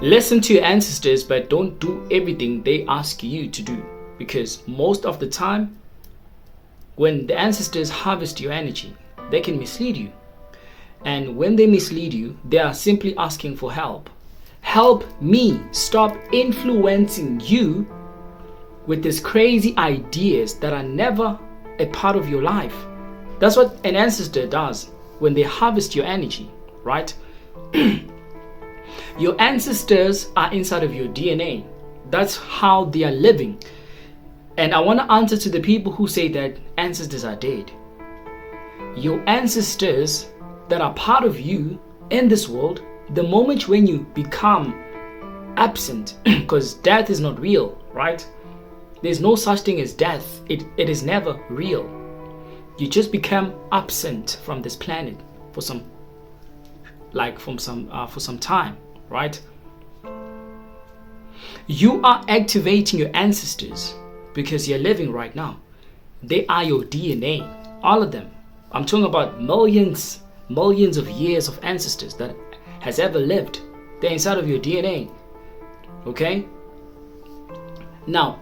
Listen to your ancestors, but don't do everything they ask you to do, because most of the time when the ancestors harvest your energy, they can mislead you. And when they mislead you, they are simply asking for help. Help me stop influencing you with these crazy ideas that are never a part of your life. That's what an ancestor does when they harvest your energy, right? Your ancestors are inside of your DNA. That's how they are living. And I want to answer to the people who say that ancestors are dead. Your ancestors that are part of you in this world, the moment when you become absent, because death is not real, right? There's no such thing as death. It is never real. You just become absent from this planet for some time, right? You are activating your ancestors because you're living right now. They are your DNA, all of them. I'm talking about millions of years of ancestors that has ever lived. They're inside of your DNA, okay? Now,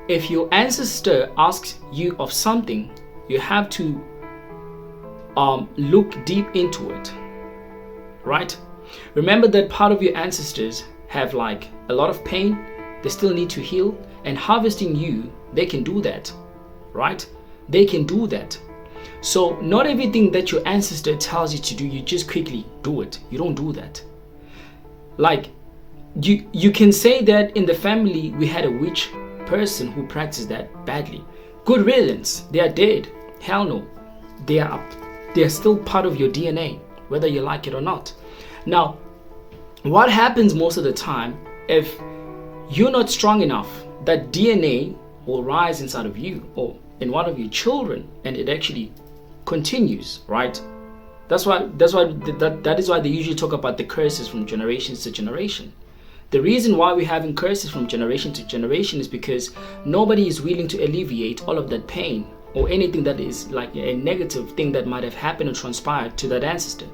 if your ancestor asks you of something, you have to look deep into it, right? Remember that part of your ancestors have like a lot of pain. They still need to heal, and harvesting you, they can do that, right? They can do that. So not everything that your ancestor tells you to do, you just quickly do it. You don't do that. Like you can say that in the family we had a witch person who practiced that badly. Good riddance. They are dead. Hell no. They are still part of your DNA, whether you like it or not. Now, what happens most of the time, if you're not strong enough, that DNA will rise inside of you or in one of your children, and it actually continues, right? That is why they usually talk about the curses from generations to generation. The reason why we're having curses from generation to generation is because nobody is willing to alleviate all of that pain or anything that is like a negative thing that might have happened or transpired to that ancestor.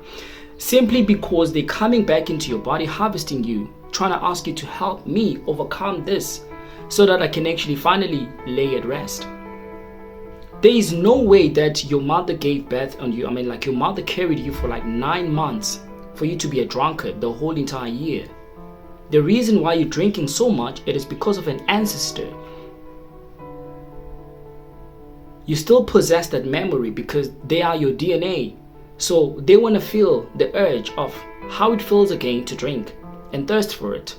Simply because they're coming back into your body, harvesting you, trying to ask you to help me overcome this so that I can actually finally lay at rest. There is no way that your mother gave birth on you. I mean, like your mother carried you for like 9 months for you to be a drunkard the whole entire year. The reason why you're drinking so much, it is because of an ancestor. You still possess that memory because they are your DNA. So they want to feel the urge of how it feels again to drink and thirst for it.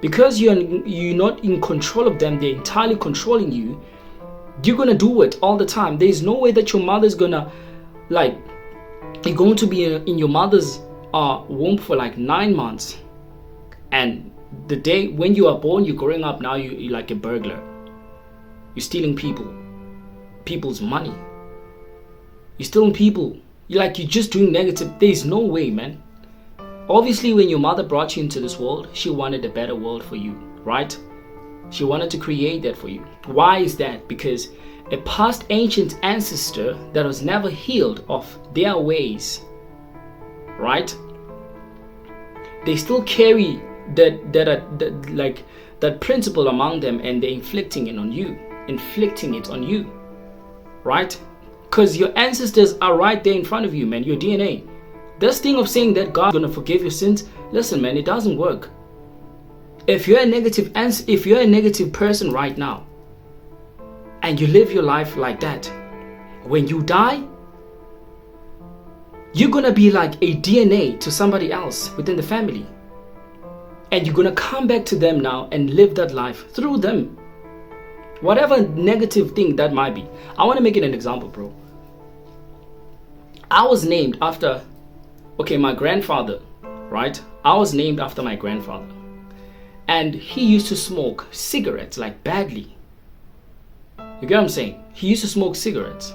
Because you're not in control of them, they're entirely controlling you. You're gonna do it all the time. There's no way that your mother's gonna you're going to be in your mother's womb for like 9 months, and the day when you are born, you're growing up now, you're like a burglar. You're stealing people's money. You're stealing people. You're just doing negative. There's no way, man. Obviously, when your mother brought you into this world, she wanted a better world for you, right? She wanted to create that for you. Why is that? Because a past ancient ancestor that was never healed of their ways, right? They still carry that principle among them, and they're inflicting it on you, right? Because your ancestors are right there in front of you, man. Your DNA. This thing of saying that God's gonna forgive your sins, listen, man, it doesn't work. If you're a negative person right now, and you live your life like that, when you die, you're gonna be like a DNA to somebody else within the family. And you're gonna come back to them now and live that life through them. Whatever negative thing that might be. I wanna make it an example, bro. I was named after, my grandfather, right? I was named after my grandfather. And he used to smoke cigarettes like badly. You get what I'm saying? He used to smoke cigarettes.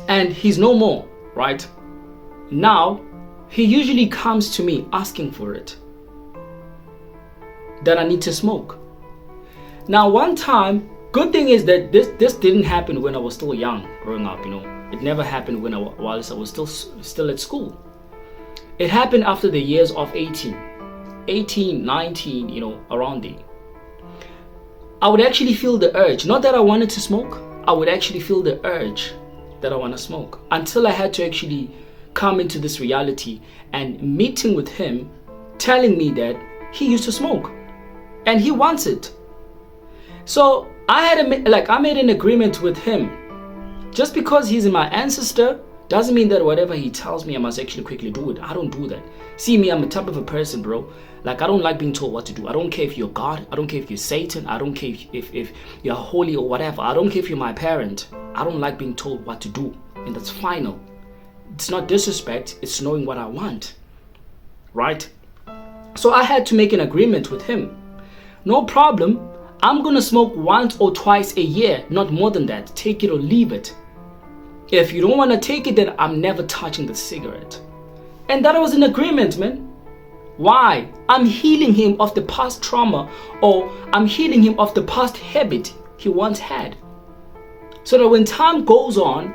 And he's no more, right? Now, he usually comes to me asking for it. That I need to smoke. Now, one time, good thing is that this didn't happen when I was still young, growing up, It never happened whilst I was still at school. It happened after the years of 18. 18, 19, around there, I would actually feel the urge. Not that I wanted to smoke. I would actually feel the urge that I want to smoke, until I had to actually come into this reality and meeting with him, telling me that he used to smoke and he wants it. So I made an agreement with him. Just because he's my ancestor doesn't mean that whatever he tells me I must actually quickly do it. I don't do that. See me, I'm a type of a person, bro. Like, I don't like being told what to do. I don't care if you're God. I don't care if you're Satan. I don't care if you're holy or whatever. I don't care if you're my parent. I don't like being told what to do. And that's final. It's not disrespect. It's knowing what I want. Right? So I had to make an agreement with him. No problem. I'm going to smoke once or twice a year. Not more than that. Take it or leave it. If you don't want to take it, then I'm never touching the cigarette. And that was an agreement, man. Why? I'm healing him of the past trauma, or I'm healing him of the past habit he once had. So that when time goes on,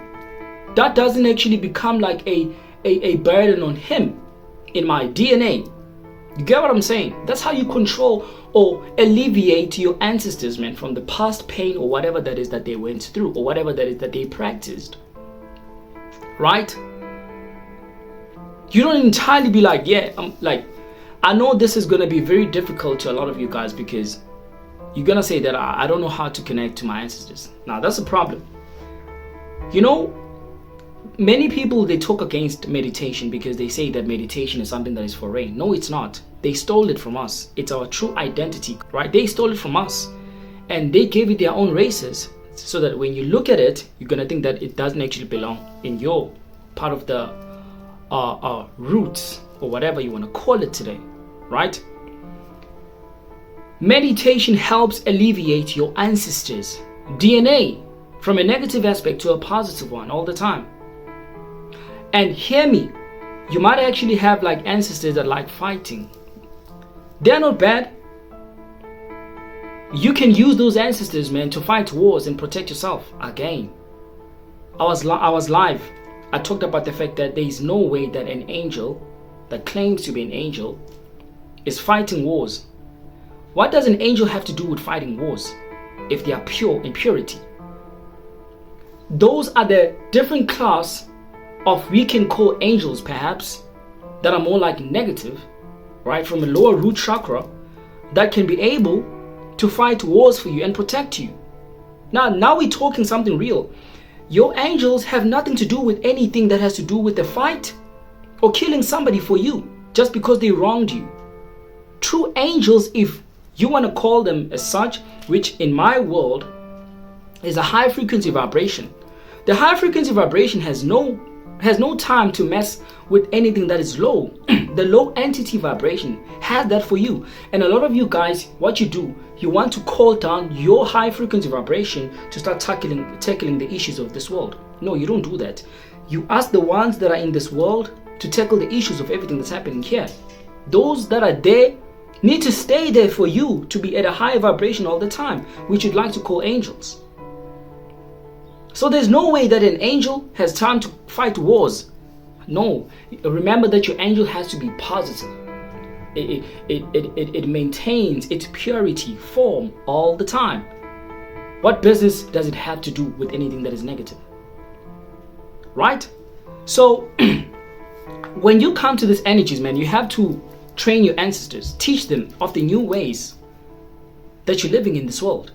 that doesn't actually become like a burden on him in my DNA. You get what I'm saying? That's how you control or alleviate your ancestors, man, from the past pain or whatever that is that they went through, or whatever that is that they practiced. Right? You don't entirely be like, yeah, I know this is going to be very difficult to a lot of you guys, because you're going to say that I don't know how to connect to my ancestors. Now, that's a problem. Many people, they talk against meditation because they say that meditation is something that is foreign. No, it's not. They stole it from us. It's our true identity, right? They stole it from us and they gave it their own races, so that when you look at it, you're going to think that it doesn't actually belong in your part of the roots, or whatever you want to call it today, right? Meditation helps alleviate your ancestors' DNA from a negative aspect to a positive one all the time. And hear me, you might actually have like ancestors that like fighting. They're not bad. You can use those ancestors, man, to fight wars and protect yourself. Again, I was live. I talked about the fact that there is no way that an angel that claims to be an angel is fighting wars. What does an angel have to do with fighting wars if they are pure in purity? Those are the different class of, we can call angels perhaps, that are more like negative, right, from a lower root chakra, that can be able to fight wars for you and protect you. Now we're talking something real. Your angels have nothing to do with anything that has to do with the fight or killing somebody for you just because they wronged you. True angels, if you want to call them as such, which in my world is a high frequency vibration. The high frequency vibration has no time to mess with anything that is low. The low entity vibration has that for you. And a lot of you guys, what you do, you want to call down your high frequency vibration to start tackling the issues of this world. No, you don't do that. You ask the ones that are in this world to tackle the issues of everything that's happening here. Those that are there need to stay there for you to be at a high vibration all the time, which you'd like to call angels. So there's no way that an angel has time to fight wars. No. Remember that your angel has to be positive. It maintains its purity form all the time. What business does it have to do with anything that is negative? Right? So when you come to these energies, man, you have to train your ancestors, teach them of the new ways that you're living in this world.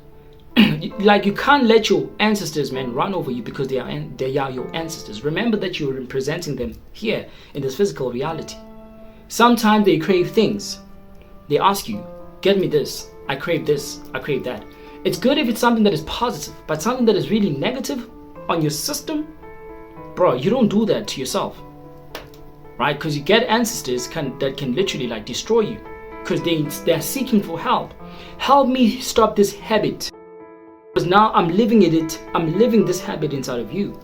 Like, you can't let your ancestors, man, run over you because they are your ancestors. Remember that you're representing them here in this physical reality. Sometimes they crave things. They ask you, get me this, I crave this, I crave that. It's good if it's something that is positive, but something that is really negative on your system, bro, you don't do that to yourself, right? Because you get ancestors that can literally like destroy you, because they're seeking for help. Help me stop this habit. Because now I'm living this habit inside of you.